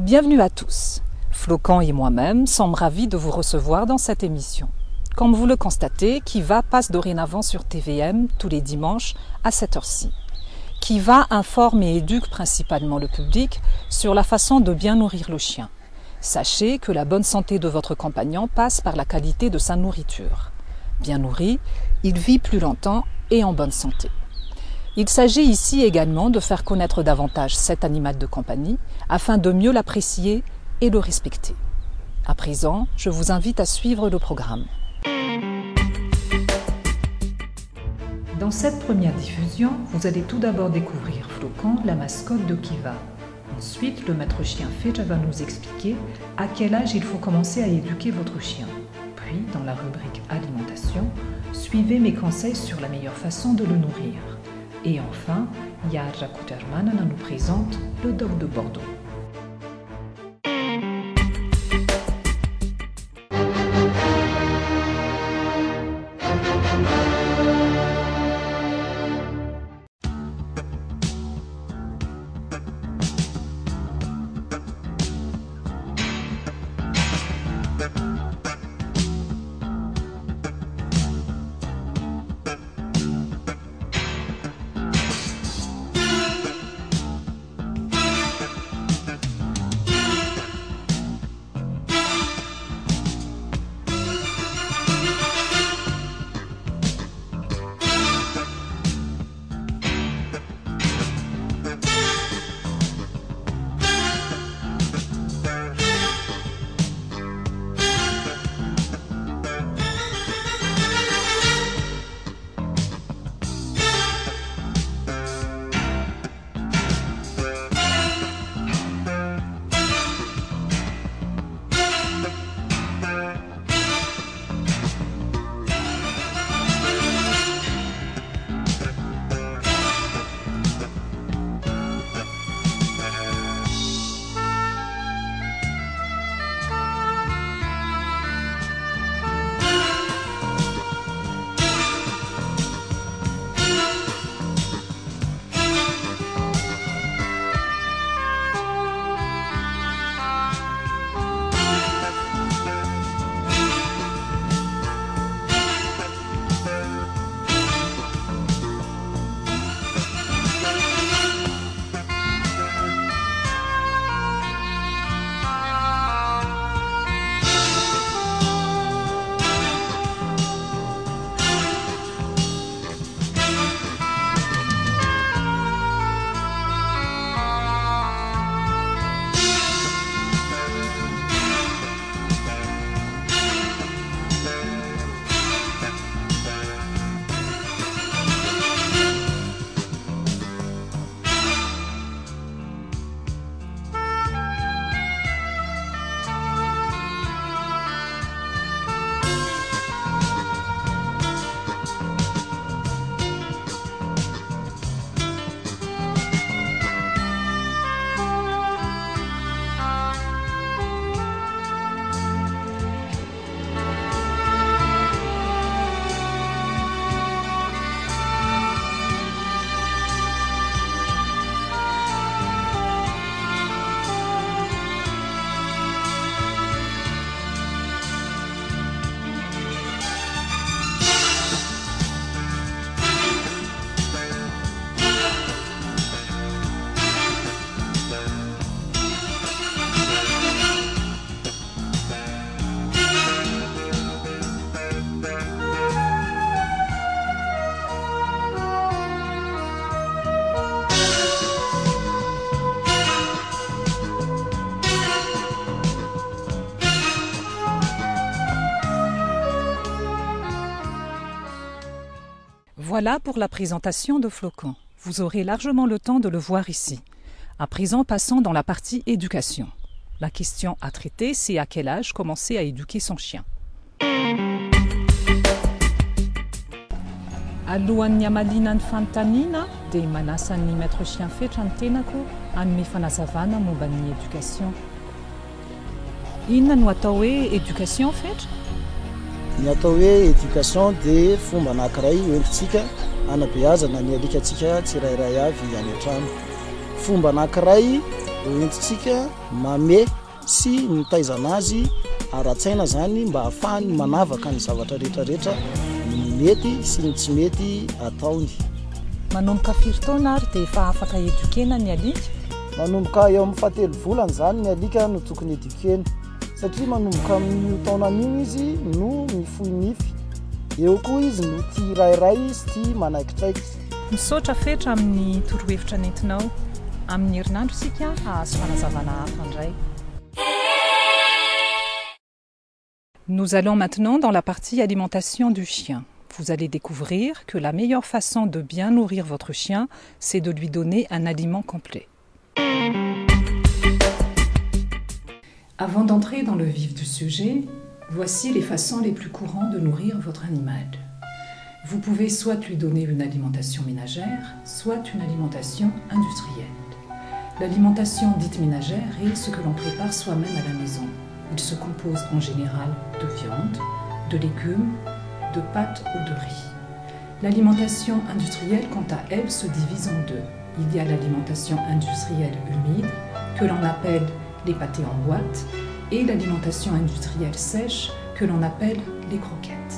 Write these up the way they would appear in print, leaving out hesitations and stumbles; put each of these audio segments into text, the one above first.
Bienvenue à tous. Flocon et moi-même sommes ravis de vous recevoir dans cette émission. Comme vous le constatez, Kiva passe dorénavant sur TVM tous les dimanches à cette heure-ci. Kiva informe et éduque principalement le public sur la façon de bien nourrir le chien. Sachez que la bonne santé de votre compagnon passe par la qualité de sa nourriture. Bien nourri, il vit plus longtemps et en bonne santé. Il s'agit ici également de faire connaître davantage cet animal de compagnie afin de mieux l'apprécier et le respecter. À présent, je vous invite à suivre le programme. Dans cette première diffusion, vous allez tout d'abord découvrir Flocon, la mascotte de Kiva. Ensuite, le maître chien Fedja va nous expliquer à quel âge il faut commencer à éduquer votre chien. Puis, dans la rubrique alimentation, suivez mes conseils sur la meilleure façon de le nourrir. Et enfin, Yarja Kutermanana nous présente le dog de Bordeaux. Voilà pour la présentation de Flocon. Vous aurez largement le temps de le voir ici. À présent, passons dans la partie éducation. La question à traiter, c'est à quel âge commencer à éduquer son chien. Alohan'ny hamalina ny fanontaniana dia manasa ny maître chien Fedra ny tenako hanome fanazavana momba ny éducation. Inona no atao hoe éducation Fedra? Ny atao hoe éducation dia fomba anankiray hoentintsika hanabeazana ny alikatsika tsirairay avy any an-trano. Fomba anankiray entintsika mame sy mitaizana azy ara-tsaina zany mba hafahany manavaka ny zavatra rehetrarehetra mety sy ny tsy mety ataony. Manomboka firy taona ary dia efa afaka edukena ny alika? Manomboka eo amin'ny 7 volana zany ny alika no tokony edukena satria manomboka amin'ny taona an'io izy no mifohy nify, eo koa izy no tia rairay sy tia manaikitraiky. Misaotra fetra amin'ny torohevitra nentinao. Amin'ny herinandro sika hahazo fanazavana hafa indray. Nous allons maintenant dans la partie alimentation du chien. Vous allez découvrir que la meilleure façon de bien nourrir votre chien, c'est de lui donner un aliment complet. Avant d'entrer dans le vif du sujet, voici les façons les plus courantes de nourrir votre animal. Vous pouvez soit lui donner une alimentation ménagère, soit une alimentation industrielle. L'alimentation dite ménagère est ce que l'on prépare soi-même à la maison. Il se compose en général de viande, de légumes, de pâtes ou de riz. L'alimentation industrielle, quant à elle, se divise en deux. Il y a l'alimentation industrielle humide, que l'on appelle les pâtés en boîte, et l'alimentation industrielle sèche, que l'on appelle les croquettes.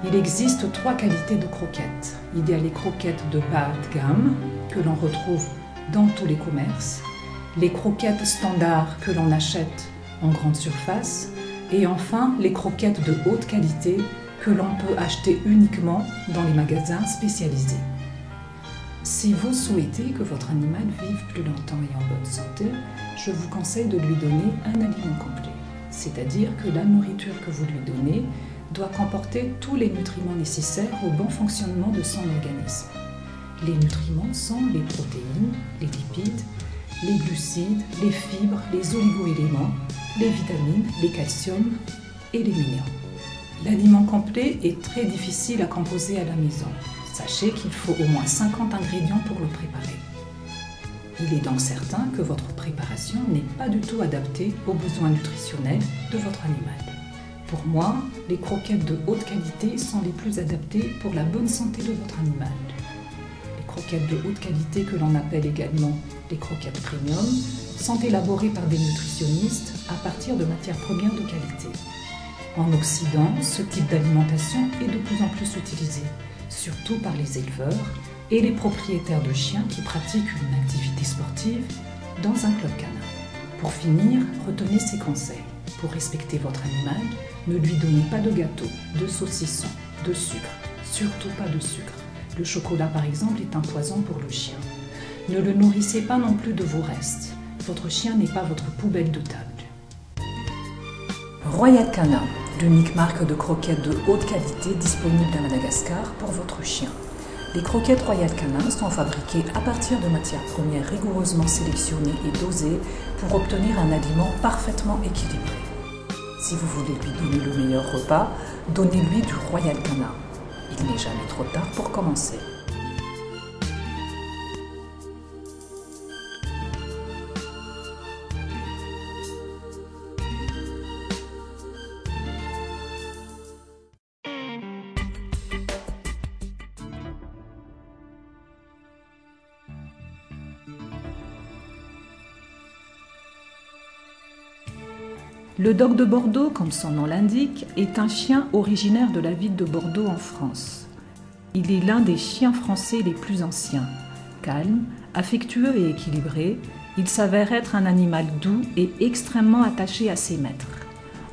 Il existe 3 qualités de croquettes. Il y a les croquettes de bas de gamme, que l'on retrouve dans tous les commerces, les croquettes standards que l'on achète en grande surface, et enfin les croquettes de haute qualité que l'on peut acheter uniquement dans les magasins spécialisés. Si vous souhaitez que votre animal vive plus longtemps et en bonne santé, je vous conseille de lui donner un aliment complet. C'est-à-dire que la nourriture que vous lui donnez doit comporter tous les nutriments nécessaires au bon fonctionnement de son organisme. Les nutriments sont les protéines, les lipides, les glucides, les fibres, les oligo-éléments, les vitamines, les calciums et les minéraux. L'aliment complet est très difficile à composer à la maison. Sachez qu'il faut au moins 50 ingrédients pour le préparer. Il est donc certain que votre préparation n'est pas du tout adaptée aux besoins nutritionnels de votre animal. Pour moi, les croquettes de haute qualité sont les plus adaptées pour la bonne santé de votre animal. Les croquettes de haute qualité, que l'on appelle également les croquettes premium, sont élaborées par des nutritionnistes à partir de matières premières de qualité. En Occident, ce type d'alimentation est de plus en plus utilisé, surtout par les éleveurs et les propriétaires de chiens qui pratiquent une activité sportive dans un club canin. Pour finir, retenez ces conseils. Pour respecter votre animal, ne lui donnez pas de gâteau, de saucisson, de sucre, surtout pas de sucre. Le chocolat par exemple est un poison pour le chien. Ne le nourrissez pas non plus de vos restes. Votre chien n'est pas votre poubelle de table. Royal Canin, l'unique marque de croquettes de haute qualité disponible à Madagascar pour votre chien. Les croquettes Royal Canin sont fabriquées à partir de matières premières rigoureusement sélectionnées et dosées pour obtenir un aliment parfaitement équilibré. Si vous voulez lui donner le meilleur repas, donnez-lui du Royal Canin. Il n'est jamais trop tard pour commencer. Le Dog de Bordeaux, comme son nom l'indique, est un chien originaire de la ville de Bordeaux en France. Il est l'un des chiens français les plus anciens. Calme, affectueux et équilibré, il s'avère être un animal doux et extrêmement attaché à ses maîtres.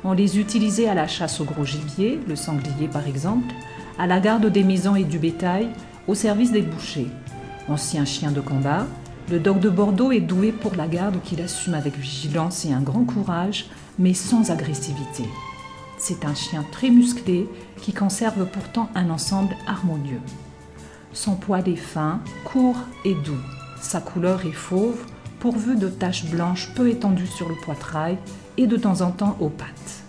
On les utilisait à la chasse au gros gibier, le sanglier par exemple, à la garde des maisons et du bétail, au service des bouchers. Ancien chien de combat, le Dog de Bordeaux est doué pour la garde qu'il assume avec vigilance et un grand courage, mais sans agressivité. C'est un chien très musclé qui conserve pourtant un ensemble harmonieux. Son poil est fin, court et doux. Sa couleur est fauve, pourvue de taches blanches peu étendues sur le poitrail et de temps en temps aux pattes.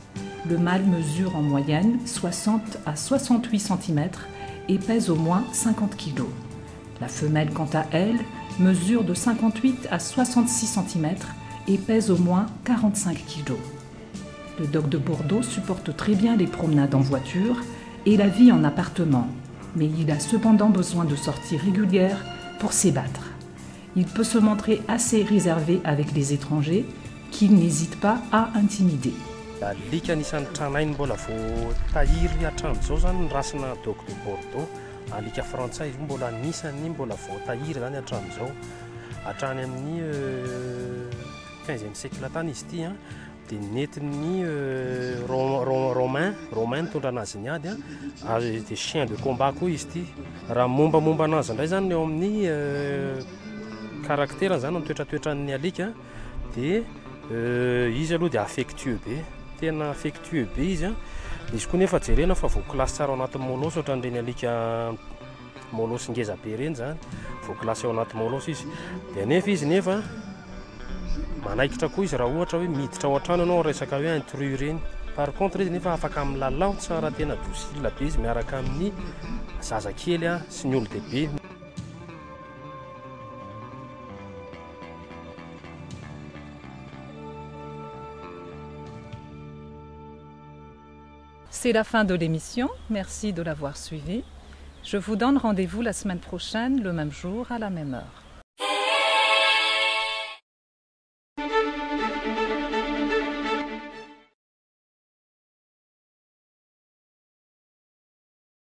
Le mâle mesure en moyenne 60 à 68 cm et pèse au moins 50 kg. La femelle, quant à elle, mesure de 58 à 66 cm et pèse au moins 45 kg. Le Dog de Bordeaux supporte très bien les promenades en voiture et la vie en appartement, mais il a cependant besoin de sorties régulières pour s'ébattre. Il peut se montrer assez réservé avec les étrangers qu'il n'hésite pas à intimider. Alika anisan'ny tranainy mbola vao tahiry hatramin'izao zany ny rasina Dogue de Bordeaux. Alika frantsay izy mbola anisany mbola vao tahiry zany hatramin'izao. Hatrany amin'ny 15e siècle tany izy ity dia nentin'ny romain nitondra anazy niady dia chien de combat koa izy ity. Raha mombamomba anazy indray zany eo amin'ny caractère zany toetratoetran'ny alika dia izy aloha dia affectueux be, tena affectueux be izy izy koa nefa jerena fa voakilasy tsara ao anatin'ny molosy ohatran'ireny alika molosy ngeza be ireny zany, voakilasy ao anaty molosy izy. Dia nefa izy nefa manaikitra koa izy raha ohatra hoe miditra ao an-trano ianao resaka hoe intrus ireny. Par contre izy nefa afaka milalao tsara, tena docile be izy miaraka amin'ny zazakely sy ny olon-dehibe. C'est la fin de l'émission. Merci de l'avoir suivi. Je vous donne rendez-vous la semaine prochaine, le même jour, à la même heure.